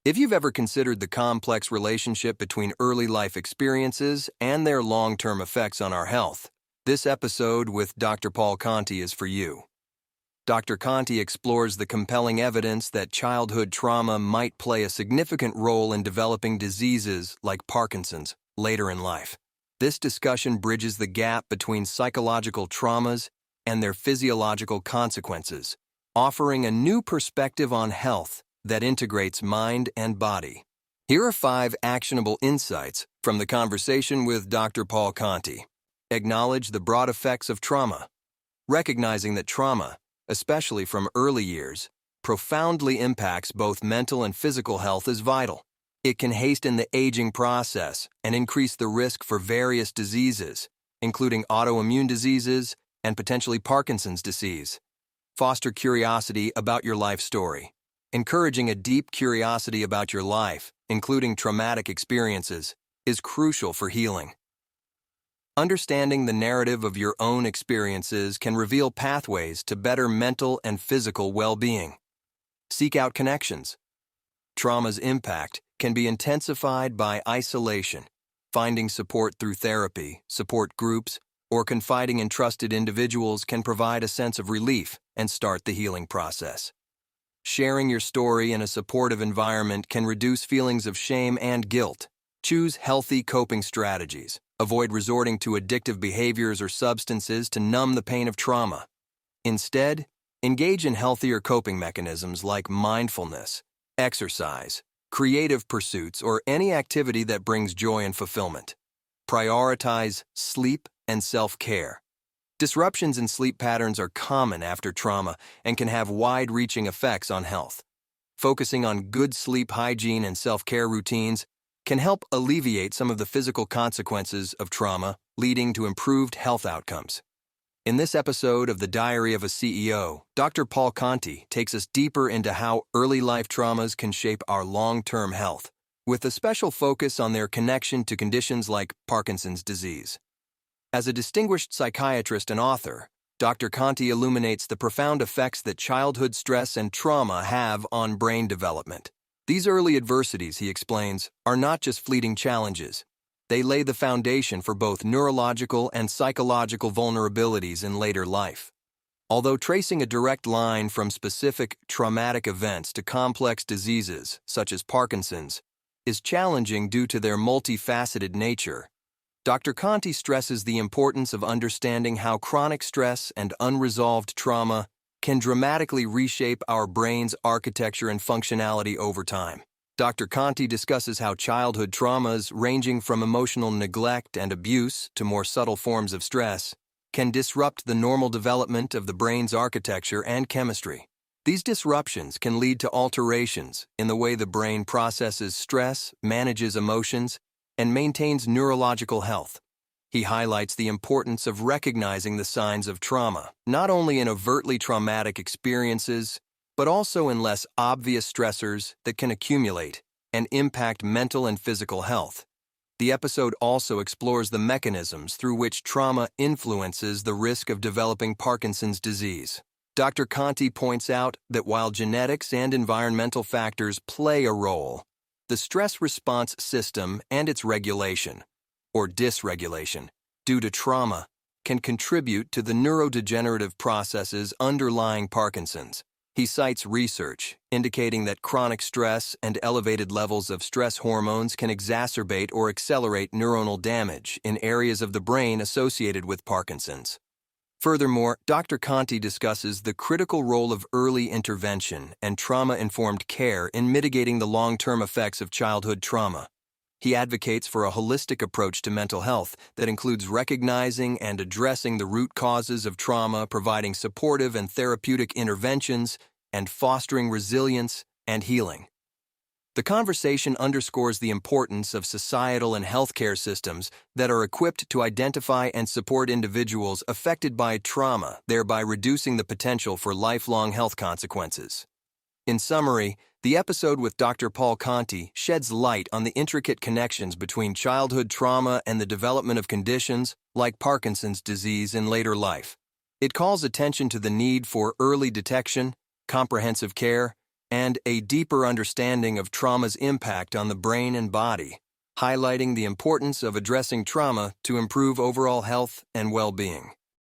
If you've ever considered the complex relationship between early life experiences and their long-term effects on our health, this episode with Dr. Paul Conti is for you. Dr. Conti explores the compelling evidence that childhood trauma might play a significant role in developing diseases like Parkinson's later in life. This discussion bridges the gap between psychological traumas and their physiological consequences, offering a new perspective on health that integrates mind and body. Here are 5 actionable insights from the conversation with Dr. Paul Conti. Acknowledge the broad effects of trauma. Recognizing that trauma, especially from early years, profoundly impacts both mental and physical health is vital. It can hasten the aging process and increase the risk for various diseases, including autoimmune diseases and potentially Parkinson's disease. Foster curiosity about your life story. Encouraging a deep curiosity about your life, including traumatic experiences, is crucial for healing. Understanding the narrative of your own experiences can reveal pathways to better mental and physical well-being. Seek out connections. Trauma's impact can be intensified by isolation. Finding support through therapy, support groups, or confiding in trusted individuals can provide a sense of relief and start the healing process. Sharing your story in a supportive environment can reduce feelings of shame and guilt. Choose healthy coping strategies. Avoid resorting to addictive behaviors or substances to numb the pain of trauma. Instead, engage in healthier coping mechanisms like mindfulness, exercise, creative pursuits, or any activity that brings joy and fulfillment. Prioritize sleep and self-care. Disruptions in sleep patterns are common after trauma and can have wide-reaching effects on health. Focusing on good sleep hygiene and self-care routines can help alleviate some of the physical consequences of trauma, leading to improved health outcomes. In this episode of The Diary of a CEO, Dr. Paul Conti takes us deeper into how early life traumas can shape our long-term health, with a special focus on their connection to conditions like Parkinson's disease. As a distinguished psychiatrist and author, Dr. Conti illuminates the profound effects that childhood stress and trauma have on brain development. These early adversities, he explains, are not just fleeting challenges. They lay the foundation for both neurological and psychological vulnerabilities in later life. Although tracing a direct line from specific traumatic events to complex diseases, such as Parkinson's, is challenging due to their multifaceted nature, Dr. Conti stresses the importance of understanding how chronic stress and unresolved trauma can dramatically reshape our brain's architecture and functionality over time. Dr. Conti discusses how childhood traumas, ranging from emotional neglect and abuse to more subtle forms of stress, can disrupt the normal development of the brain's architecture and chemistry. These disruptions can lead to alterations in the way the brain processes stress, manages emotions, and maintains neurological health. He highlights the importance of recognizing the signs of trauma, not only in overtly traumatic experiences, but also in less obvious stressors that can accumulate and impact mental and physical health. The episode also explores the mechanisms through which trauma influences the risk of developing Parkinson's disease. Dr. Conti points out that while genetics and environmental factors play a role, the stress response system and its regulation, or dysregulation, due to trauma, can contribute to the neurodegenerative processes underlying Parkinson's. He cites research indicating that chronic stress and elevated levels of stress hormones can exacerbate or accelerate neuronal damage in areas of the brain associated with Parkinson's. Furthermore, Dr. Conti discusses the critical role of early intervention and trauma-informed care in mitigating the long-term effects of childhood trauma. He advocates for a holistic approach to mental health that includes recognizing and addressing the root causes of trauma, providing supportive and therapeutic interventions, and fostering resilience and healing. The conversation underscores the importance of societal and healthcare systems that are equipped to identify and support individuals affected by trauma, thereby reducing the potential for lifelong health consequences. In summary, the episode with Dr. Paul Conti sheds light on the intricate connections between childhood trauma and the development of conditions like Parkinson's disease in later life. It calls attention to the need for early detection, comprehensive care, and a deeper understanding of trauma's impact on the brain and body, highlighting the importance of addressing trauma to improve overall health and well-being.